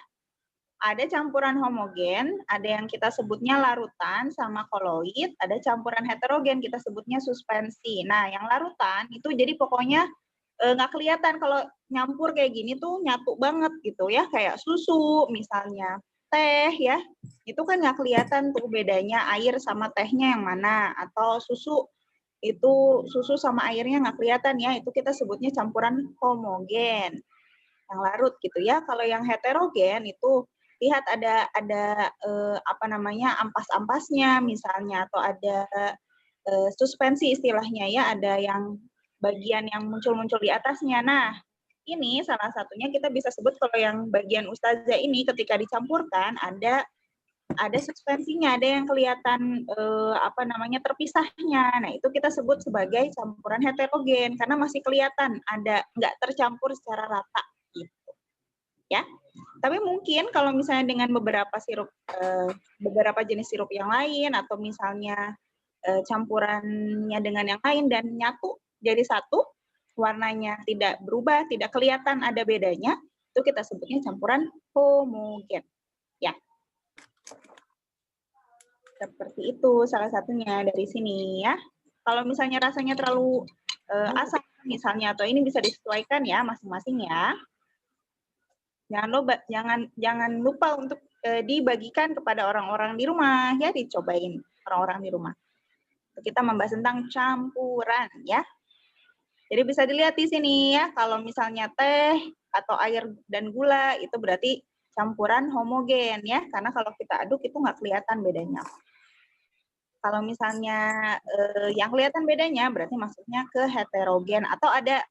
Ada campuran homogen, ada yang kita sebutnya larutan sama koloid, ada campuran heterogen, kita sebutnya suspensi. Nah, yang larutan itu jadi pokoknya nggak kelihatan kalau nyampur kayak gini tuh nyatu banget gitu ya, kayak susu misalnya, teh ya, itu kan nggak kelihatan tuh bedanya air sama tehnya yang mana, atau susu, itu susu sama airnya nggak kelihatan ya, itu kita sebutnya campuran homogen, yang larut gitu ya. Kalau yang heterogen itu lihat ada apa namanya, ampas-ampasnya misalnya, atau ada suspensi istilahnya ya, ada yang bagian yang muncul-muncul di atasnya. Nah, ini salah satunya kita bisa sebut kalau yang bagian ustazah ini ketika dicampurkan ada suspensinya, ada yang kelihatan apa namanya, terpisahnya. Nah, itu kita sebut sebagai campuran heterogen karena masih kelihatan ada, nggak tercampur secara rata gitu. Ya. Tapi mungkin kalau misalnya dengan beberapa sirup, beberapa jenis sirup yang lain, atau misalnya campurannya dengan yang lain dan nyatu jadi satu, warnanya tidak berubah, tidak kelihatan ada bedanya, itu kita sebutnya campuran homogen. Ya. Seperti itu salah satunya dari sini ya. Kalau misalnya rasanya terlalu asam misalnya, atau ini bisa disesuaikan ya masing-masing ya. Jangan lupa untuk dibagikan kepada orang-orang di rumah ya, dicobain orang-orang di rumah. Kita membahas tentang campuran ya. Jadi bisa dilihat di sini ya, kalau misalnya teh atau air dan gula itu berarti campuran homogen ya, karena kalau kita aduk itu nggak kelihatan bedanya. Kalau misalnya yang kelihatan bedanya berarti maksudnya ke heterogen, atau ada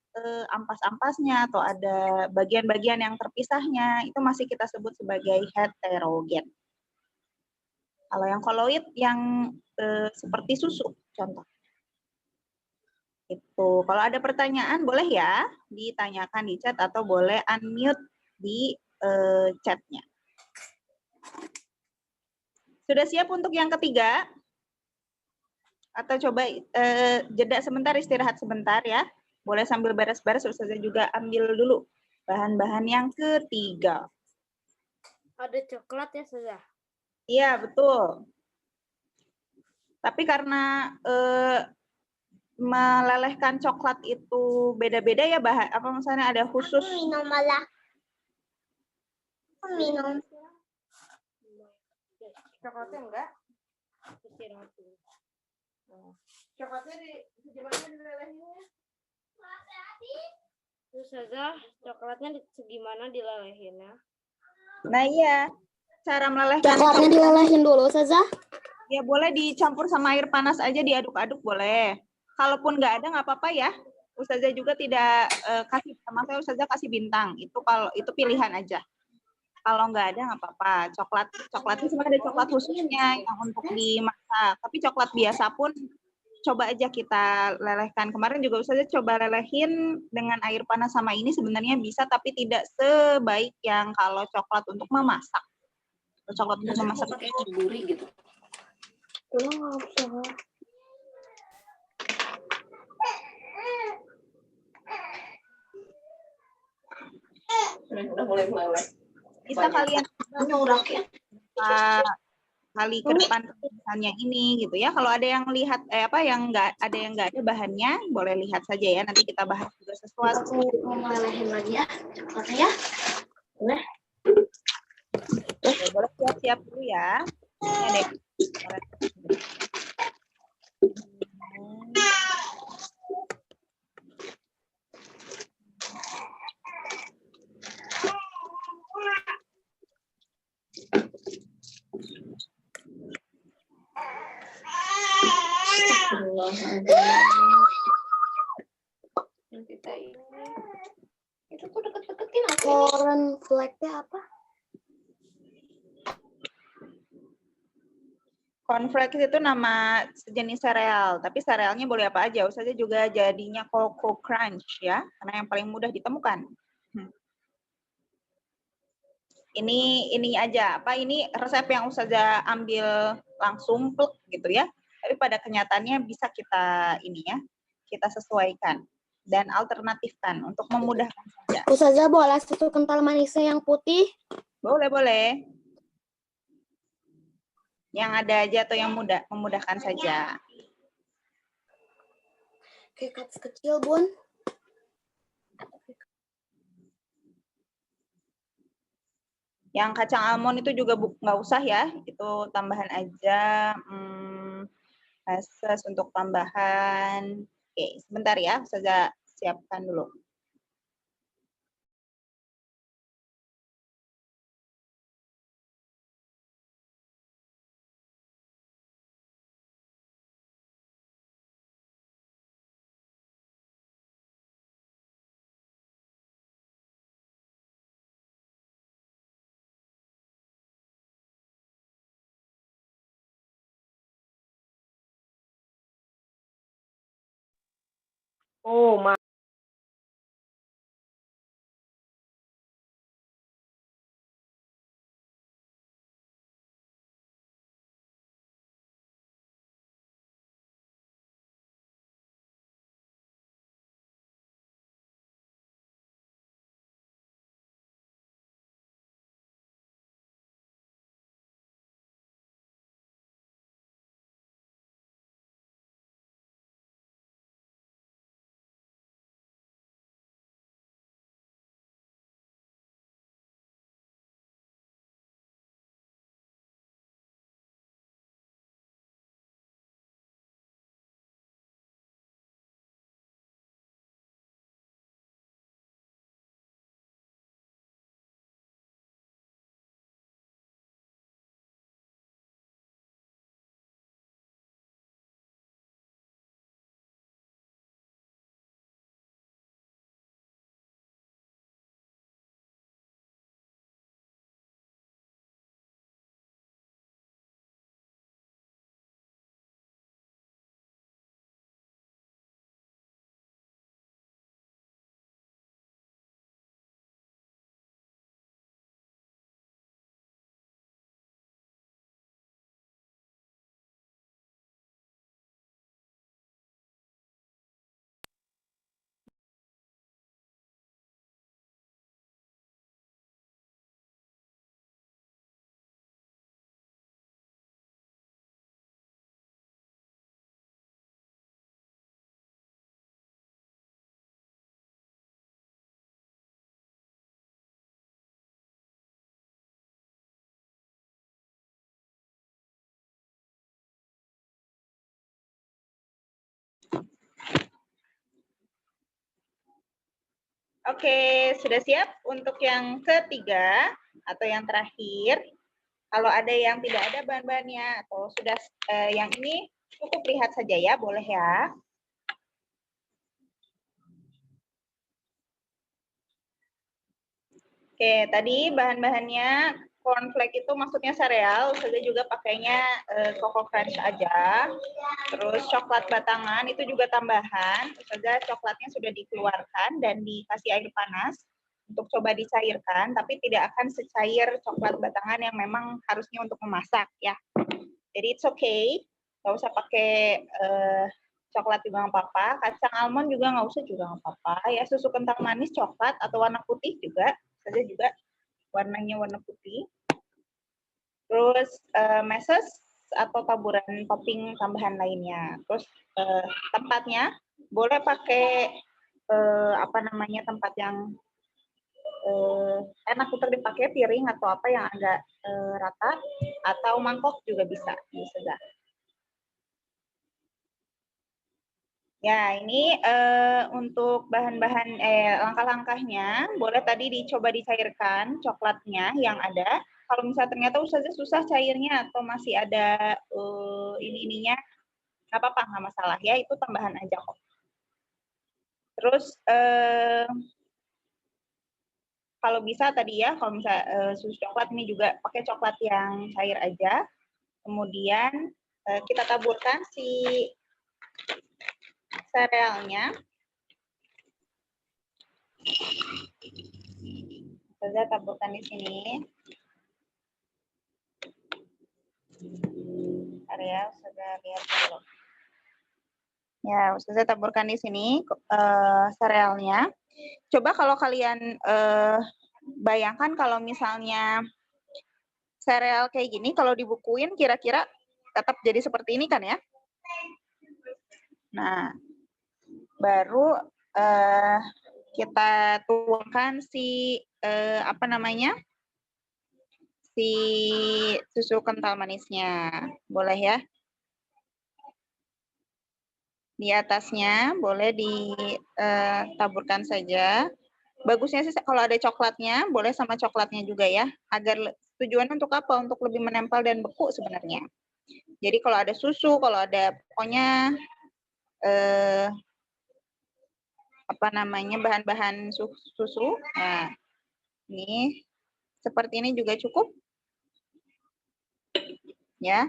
ampas-ampasnya, atau ada bagian-bagian yang terpisahnya, itu masih kita sebut sebagai heterogen. Kalau yang koloid yang seperti susu, contoh. Itu. Kalau ada pertanyaan boleh ya ditanyakan di chat, atau boleh unmute di chatnya. Sudah siap untuk yang ketiga? Atau coba jeda sebentar, istirahat sebentar ya. Boleh sambil beres-beres, Ustazah juga ambil dulu bahan-bahan yang ketiga. Ada coklat ya, Ustazah? Iya, betul. Tapi karena melelehkan coklat itu beda-beda ya, apa misalnya ada khusus. Minum malah. Minum. Coklatnya enggak? Coklatnya gimana dilelehinnya? Ustazah, coklatnya gimana dilelehinnya? Nah iya, cara melelehkan Coklatnya dilelehin dulu, Ustazah. Ya boleh dicampur sama air panas aja, diaduk-aduk boleh. Kalaupun nggak ada nggak apa-apa ya. Ustazah juga tidak kasih, maksudnya Ustazah kasih bintang. Itu kalau itu pilihan aja. Kalau nggak ada nggak apa-apa. Coklatnya cuma ada coklat khususnya yang untuk dimasak. Tapi coklat biasa pun coba aja kita lelehkan. Kemarin juga Ustazah coba lelehin dengan air panas sama ini, sebenarnya bisa, tapi tidak sebaik yang kalau coklat untuk memasak. Coklat untuk memasak pakai duri gitu. Udah mulai meleleh. Bisa kalian kali ke depan misalnya ini gitu ya. Kalau ada yang lihat yang nggak ada bahannya, boleh lihat saja ya. Nanti kita bahas juga sesuatu. Melelehin lagi ya coklatnya ya. Boleh siap-siap dulu ya. Ini deh. Yang kita ini. Itu tuh deket-deketin aku. Cornflake-nya apa? Cornflakes itu nama sejenis sereal, tapi serealnya boleh apa aja. Ustazah juga jadinya Coco Crunch ya, karena yang paling mudah ditemukan. Ini aja, ini resep yang Ustazah ambil langsung plek gitu ya. Tapi pada kenyataannya bisa kita kita sesuaikan dan alternatifkan untuk memudahkan saja. Ustazah boleh susu kental manisnya yang putih? Boleh. Yang ada aja atau yang memudahkan saja. Kayak cups kecil, Bun. Yang kacang almond itu juga nggak usah ya, itu tambahan aja. Meses untuk tambahan. Oke, sebentar ya, saya siapkan dulu. Oh, Oke, sudah siap untuk yang ketiga atau yang terakhir. Kalau ada yang tidak ada bahan-bahannya atau sudah yang ini cukup lihat saja ya, boleh ya. Oke, tadi bahan-bahannya cornflake itu maksudnya sereal, Ustazah juga pakainya Coco Crunch aja. Terus coklat batangan itu juga tambahan. Ustazah coklatnya sudah dikeluarkan dan dikasih air panas untuk coba dicairkan, tapi tidak akan secair coklat batangan yang memang harusnya untuk memasak ya. Jadi it's okay, nggak usah pakai coklat juga nggak apa-apa, kacang almond juga nggak usah juga nggak apa-apa ya, susu kental manis coklat atau warna putih juga, saja juga warnanya warna putih. Terus meses atau taburan topping tambahan lainnya. Terus tempatnya boleh pakai tempat yang enak untuk dipakai, piring atau apa yang agak rata, atau mangkok juga bisa. Ya, ini untuk bahan-bahan langkah-langkahnya, boleh tadi dicoba dicairkan coklatnya yang ada. Kalau misalnya ternyata Ustazah susah cairnya atau masih ada ininya Nggak apa-apa, nggak masalah ya, itu tambahan aja kok. Terus kalau bisa tadi ya, kalau misalnya susu coklat ini juga pakai coklat yang cair aja. Kemudian kita taburkan si serealnya. Saya taburkan di sini. Area sudah lihat dulu. Ya, saya taburkan di sini serealnya. Coba kalau kalian bayangkan kalau misalnya sereal kayak gini, kalau dibukuin kira-kira tetap jadi seperti ini kan ya? Nah, baru kita tuangkan si si susu kental manisnya. Boleh ya? Di atasnya boleh ditaburkan saja. Bagusnya sih kalau ada coklatnya, boleh sama coklatnya juga ya. Agar tujuannya untuk apa? Untuk lebih menempel dan beku sebenarnya. Jadi kalau ada susu, kalau ada pokoknya bahan-bahan susu. Nah, ini seperti ini juga cukup. Ya.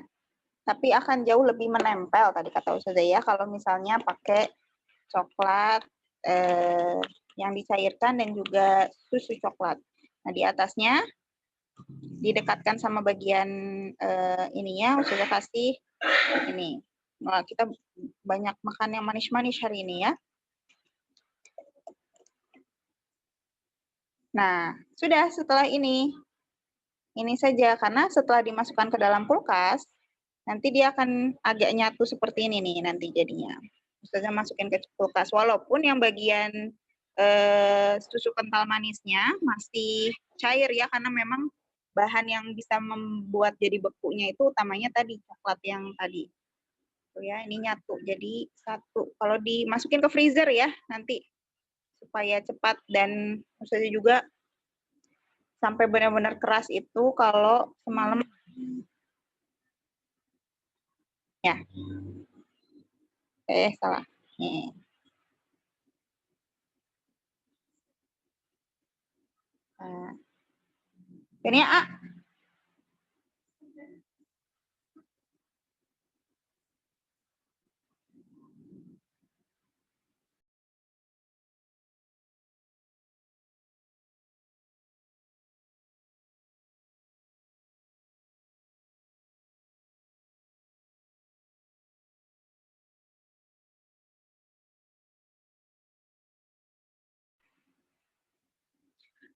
Tapi akan jauh lebih menempel tadi kata Ustazah ya kalau misalnya pakai coklat yang dicairkan dan juga susu coklat. Nah, di atasnya didekatkan sama bagian ininya, Ustazah kasih ini. Nah, kita banyak makan yang manis-manis hari ini ya. Nah, sudah setelah ini saja karena setelah dimasukkan ke dalam kulkas nanti dia akan agak nyatu seperti ini nih nanti jadinya. Ustazah masukin ke kulkas walaupun yang bagian susu kental manisnya masih cair ya karena memang bahan yang bisa membuat jadi bekunya itu utamanya tadi coklat yang tadi. Tuh ya, ini nyatu jadi satu. Kalau dimasukin ke freezer ya nanti supaya cepat dan Ustazah juga sampai benar-benar keras itu kalau semalam ya. Salah. Nih. Nah. Ini A.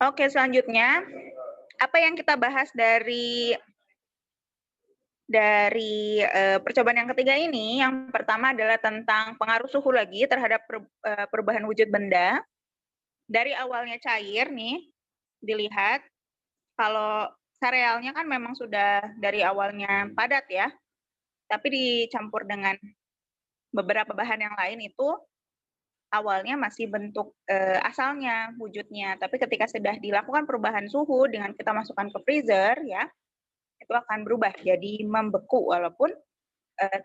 Oke, selanjutnya apa yang kita bahas dari percobaan yang ketiga ini? Yang pertama adalah tentang pengaruh suhu lagi terhadap perubahan wujud benda. Dari awalnya cair nih, dilihat kalau serealnya kan memang sudah dari awalnya padat ya, tapi dicampur dengan beberapa bahan yang lain itu awalnya masih bentuk asalnya, wujudnya. Tapi ketika sudah dilakukan perubahan suhu dengan kita masukkan ke freezer, ya, itu akan berubah jadi membeku, walaupun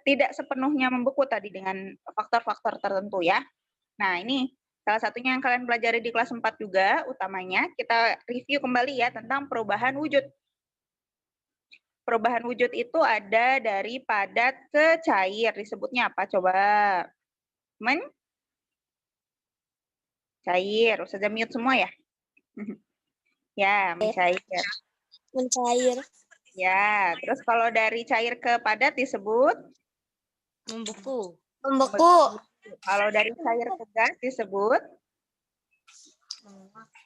tidak sepenuhnya membeku tadi dengan faktor-faktor tertentu ya. Nah, ini salah satunya yang kalian pelajari di kelas 4 juga, utamanya kita review kembali ya tentang perubahan wujud. Perubahan wujud itu ada dari padat ke cair, disebutnya apa? Coba. Cair. Ustazah mute semua ya? Ya, mencair. Mencair. Ya, terus kalau dari cair ke padat disebut? Membeku. Membeku. Kalau dari cair ke gas disebut?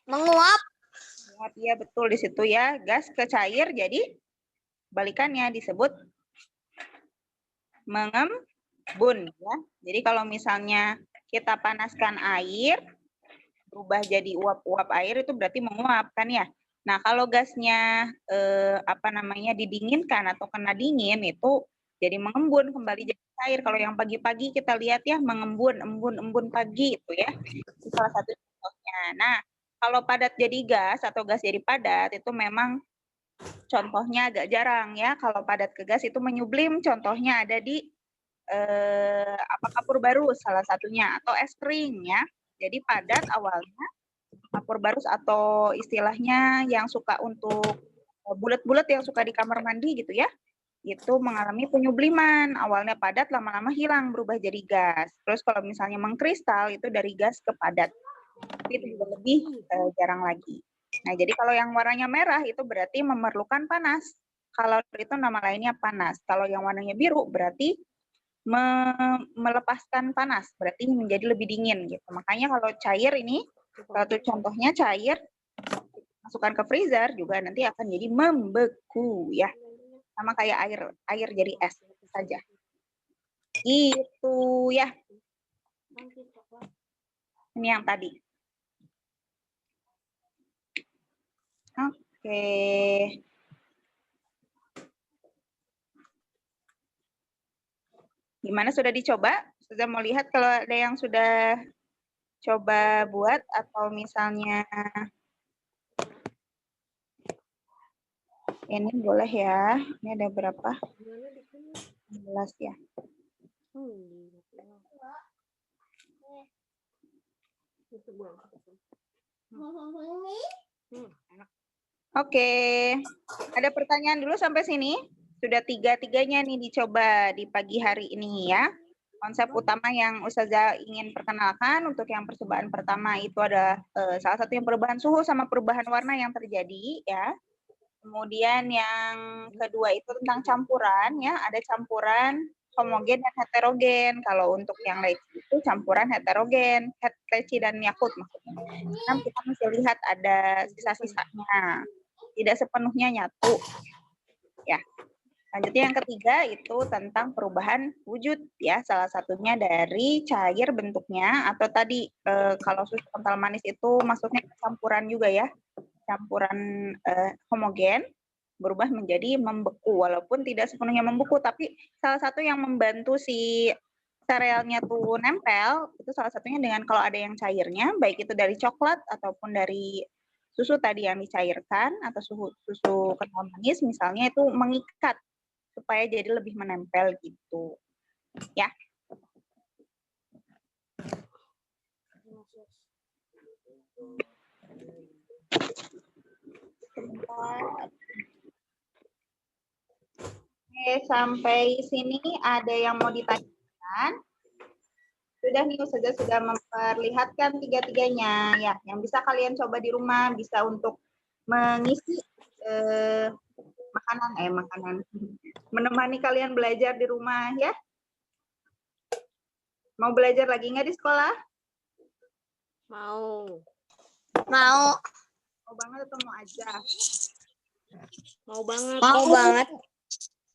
Menguap. Menguap, ya betul di situ ya. Gas ke cair jadi balikannya disebut mengembun ya. Jadi kalau misalnya kita panaskan air, berubah jadi uap-uap air itu berarti menguap kan ya. Nah, kalau gasnya didinginkan atau kena dingin itu jadi mengembun kembali jadi cair. Kalau yang pagi-pagi kita lihat ya mengembun, embun pagi itu ya. Itu salah satu contohnya. Nah, kalau padat jadi gas atau gas jadi padat itu memang contohnya agak jarang ya. Kalau padat ke gas itu menyublim, contohnya ada di apa kapur barus salah satunya atau es kering ya. Jadi padat awalnya, kapur barus atau istilahnya yang suka untuk bulat-bulat yang suka di kamar mandi gitu ya. Itu mengalami penyubliman. Awalnya padat, lama-lama hilang, berubah jadi gas. Terus kalau misalnya mengkristal, itu dari gas ke padat. Tapi itu juga lebih jarang lagi. Nah, jadi kalau yang warnanya merah, itu berarti memerlukan panas. Kalau itu nama lainnya panas. Kalau yang warnanya biru, berarti melepaskan panas. Berarti menjadi lebih dingin. Gitu. Makanya kalau cair ini, satu contohnya cair, masukkan ke freezer, juga nanti akan jadi membeku ya. Sama kayak air jadi es itu saja. Itu ya. Ini yang tadi. Oke. Gimana, sudah dicoba? Sudah mau lihat kalau ada yang sudah coba buat atau misalnya ini boleh ya. Ini ada berapa? 11 ya. Oke. Ada pertanyaan dulu sampai sini? Sudah tiga-tiganya nih dicoba di pagi hari ini ya. Konsep utama yang Ustazah ingin perkenalkan untuk yang percobaan pertama itu ada salah satu yang perubahan suhu sama perubahan warna yang terjadi ya. Kemudian yang kedua itu tentang campuran ya, ada campuran homogen dan heterogen. Kalau untuk yang leci itu campuran heterogen, leci dan Yakult maksudnya. Nah, kita mesti lihat ada sisa-sisanya, tidak sepenuhnya nyatu. Ya. Selanjutnya yang ketiga itu tentang perubahan wujud ya, salah satunya dari cair bentuknya atau tadi kalau susu kental manis itu maksudnya campuran juga ya. Campuran homogen berubah menjadi membeku walaupun tidak sepenuhnya membeku, tapi salah satu yang membantu si serealnya tuh nempel itu salah satunya dengan kalau ada yang cairnya, baik itu dari coklat ataupun dari susu tadi yang dicairkan atau susu kental manis misalnya, itu mengikat supaya jadi lebih menempel gitu ya. Oke, sampai sini ada yang mau ditanyakan? Sudah nih, Ustazah sudah memperlihatkan tiga-tiganya ya. Yang bisa kalian coba di rumah, bisa untuk mengisi makanan, menemani kalian belajar di rumah ya. Mau belajar lagi nggak di sekolah? Mau. Mau banget atau mau aja? Mau banget.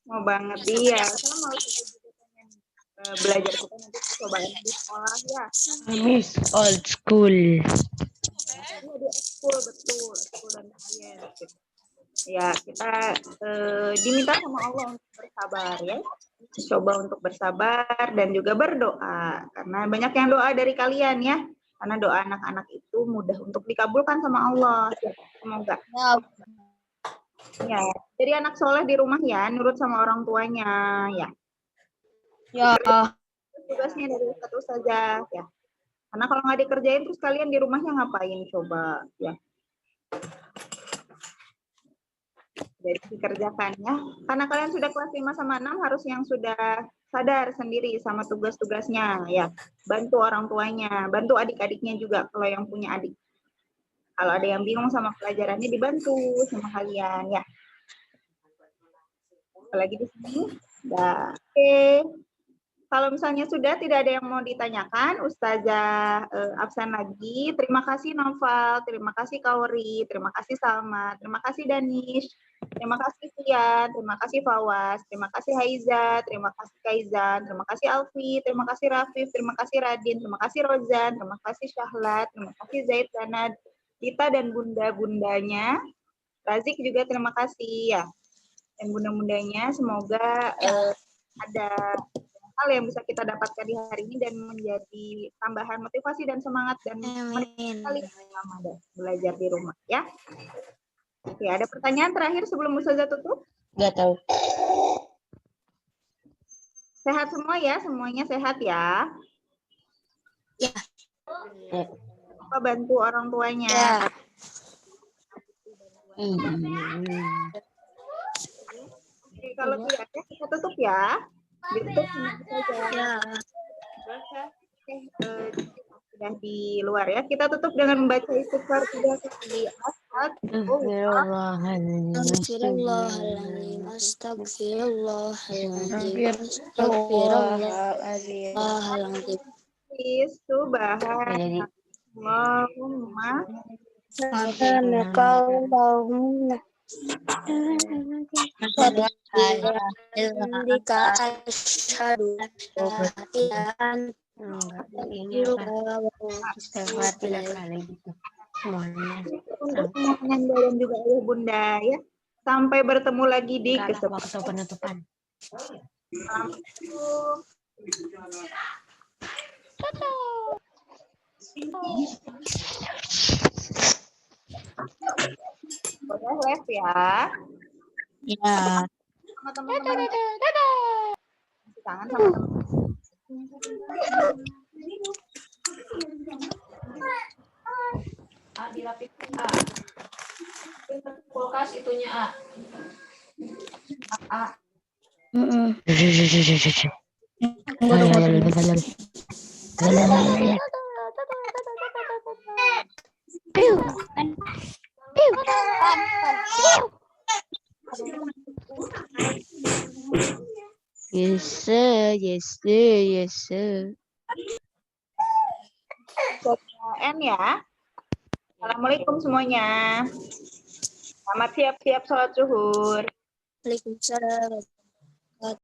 Mau banget, iya. Karena mau belajar kita nanti coba di sekolah ya. Miss old school. Iya, di school, betul. School dan science. Ya, kita diminta sama Allah untuk bersabar ya. Coba untuk bersabar dan juga berdoa. Karena banyak yang doa dari kalian ya. Karena doa anak-anak itu mudah untuk dikabulkan sama Allah. Semoga. Ya, jadi anak soleh di rumah ya, nurut sama orang tuanya ya. Ya. Tugasnya dari Ustazah ya. Karena kalau nggak dikerjain terus kalian di rumahnya ngapain coba ya. Jadi dikerjakan ya. Karena kalian sudah kelas 5 sama 6 harus yang sudah sadar sendiri sama tugas-tugasnya ya. Bantu orang tuanya, bantu adik-adiknya juga kalau yang punya adik. Kalau ada yang bingung sama pelajarannya dibantu sama kalian ya. Apalagi di sini. Nah, oke. Kalau misalnya sudah tidak ada yang mau ditanyakan, Ustazah absen lagi. Terima kasih Noval, terima kasih Kauri, terima kasih Salma, terima kasih Danish, terima kasih Fian, terima kasih Fawas, terima kasih Haiza, terima kasih Kaizan, terima kasih Alfi, terima kasih Rafif, terima kasih Radin, terima kasih Rozan, terima kasih Syahlat, terima kasih Zaid, Dana, Dita dan bunda-bundanya. Razik juga terima kasih ya. Dan bunda-bundanya semoga ada hal yang bisa kita dapatkan di hari ini dan menjadi tambahan motivasi dan semangat dan sekali belajar di rumah ya. Oke, ada pertanyaan terakhir sebelum Ustazah tutup? Nggak tahu. Sehat semua ya, semuanya sehat ya. Ya. Apa bantu orang tuanya? Ya. Oke, kalau tidak ada kita tutup ya. Ditutup saja. Ya. Oke, sudah di luar ya. Kita tutup dengan membaca istighfar 3 kali. Astagfirullahaladzim, astagfirullahaladzim, astagfirullahaladzim. Subhanallahumma Subhanakallahumma Bika asyhadu an la ilaha Istighfar 3 kali gitu. Semuanya. untuk semuanya dan juga ayah bunda ya. Sampai bertemu lagi di Waktu penutupan. Boleh live ya. Ya. Sama teman-teman. Masih kangen sama teman. Dirapikan kulkas itunya Yes, sir. Yes, sir. Yes, sir. N ya. Assalamualaikum semuanya. Selamat siap-siap sholat zuhur. Waalaikumsalam.